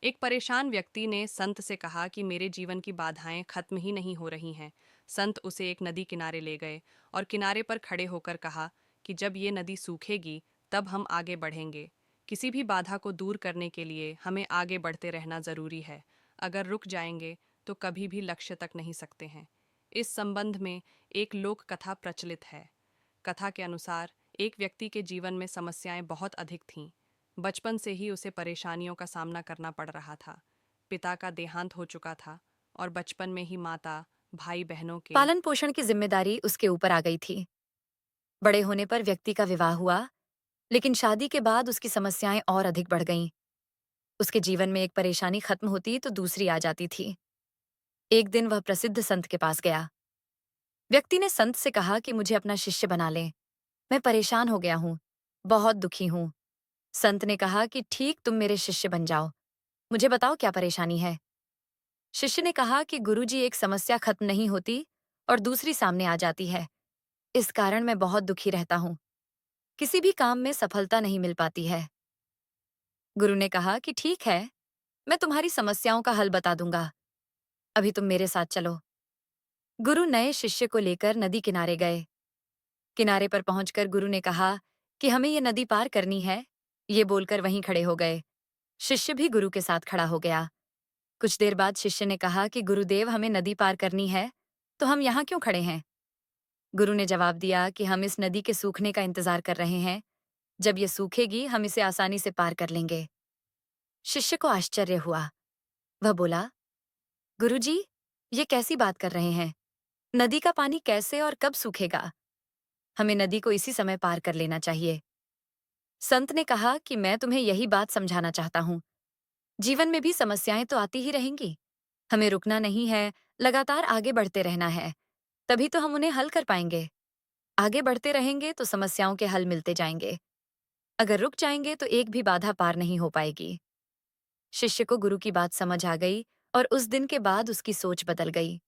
एक परेशान व्यक्ति ने संत से कहा कि मेरे जीवन की बाधाएं खत्म ही नहीं हो रही हैं। संत उसे एक नदी किनारे ले गए और किनारे पर खड़े होकर कहा कि जब ये नदी सूखेगी तब हम आगे बढ़ेंगे। किसी भी बाधा को दूर करने के लिए हमें आगे बढ़ते रहना जरूरी है। अगर रुक जाएंगे तो कभी भी लक्ष्य तक नहीं सकते हैं। इस संबंध में एक लोक कथा प्रचलित है। कथा के अनुसार एक व्यक्ति के जीवन में समस्याएं बहुत अधिक थीं। बचपन से ही उसे परेशानियों का सामना करना पड़ रहा था। पिता का देहांत हो चुका था और बचपन में ही माता, भाई बहनों के पालन पोषण की जिम्मेदारी उसके ऊपर आ गई थी। बड़े होने पर व्यक्ति का विवाह हुआ, लेकिन शादी के बाद उसकी समस्याएं और अधिक बढ़ गईं। उसके जीवन में एक परेशानी खत्म होती तो दूसरी आ जाती थी। एक दिन वह प्रसिद्ध संत के पास गया। व्यक्ति ने संत से कहा कि मुझे अपना शिष्य बना ले। मैं परेशान हो गया हूँ, बहुत दुखी हूँ। संत ने कहा कि ठीक, तुम मेरे शिष्य बन जाओ। मुझे बताओ क्या परेशानी है। शिष्य ने कहा कि गुरुजी, एक समस्या खत्म नहीं होती और दूसरी सामने आ जाती है। इस कारण मैं बहुत दुखी रहता हूँ। किसी भी काम में सफलता नहीं मिल पाती है। गुरु ने कहा कि ठीक है, मैं तुम्हारी समस्याओं का हल बता दूंगा। अभी तुम मेरे साथ चलो। गुरु नए शिष्य को लेकर नदी किनारे गए। किनारे पर पहुंचकर गुरु ने कहा कि हमें ये नदी पार करनी है। ये बोलकर वहीं खड़े हो गए। शिष्य भी गुरु के साथ खड़ा हो गया। कुछ देर बाद शिष्य ने कहा कि गुरुदेव, हमें नदी पार करनी है, तो हम यहाँ क्यों खड़े हैं? गुरु ने जवाब दिया कि हम इस नदी के सूखने का इंतजार कर रहे हैं। जब ये सूखेगी हम इसे आसानी से पार कर लेंगे। शिष्य को आश्चर्य हुआ। वह बोला, गुरुजी, ये कैसी बात कर रहे हैं? नदी का पानी कैसे और कब सूखेगा? हमें नदी को इसी समय पार कर लेना चाहिए। संत ने कहा कि मैं तुम्हें यही बात समझाना चाहता हूँ। जीवन में भी समस्याएं तो आती ही रहेंगी। हमें रुकना नहीं है, लगातार आगे बढ़ते रहना है। तभी तो हम उन्हें हल कर पाएंगे। आगे बढ़ते रहेंगे तो समस्याओं के हल मिलते जाएंगे। अगर रुक जाएंगे तो एक भी बाधा पार नहीं हो पाएगी। शिष्य को गुरु की बात समझ आ गई और उस दिन के बाद उसकी सोच बदल गई।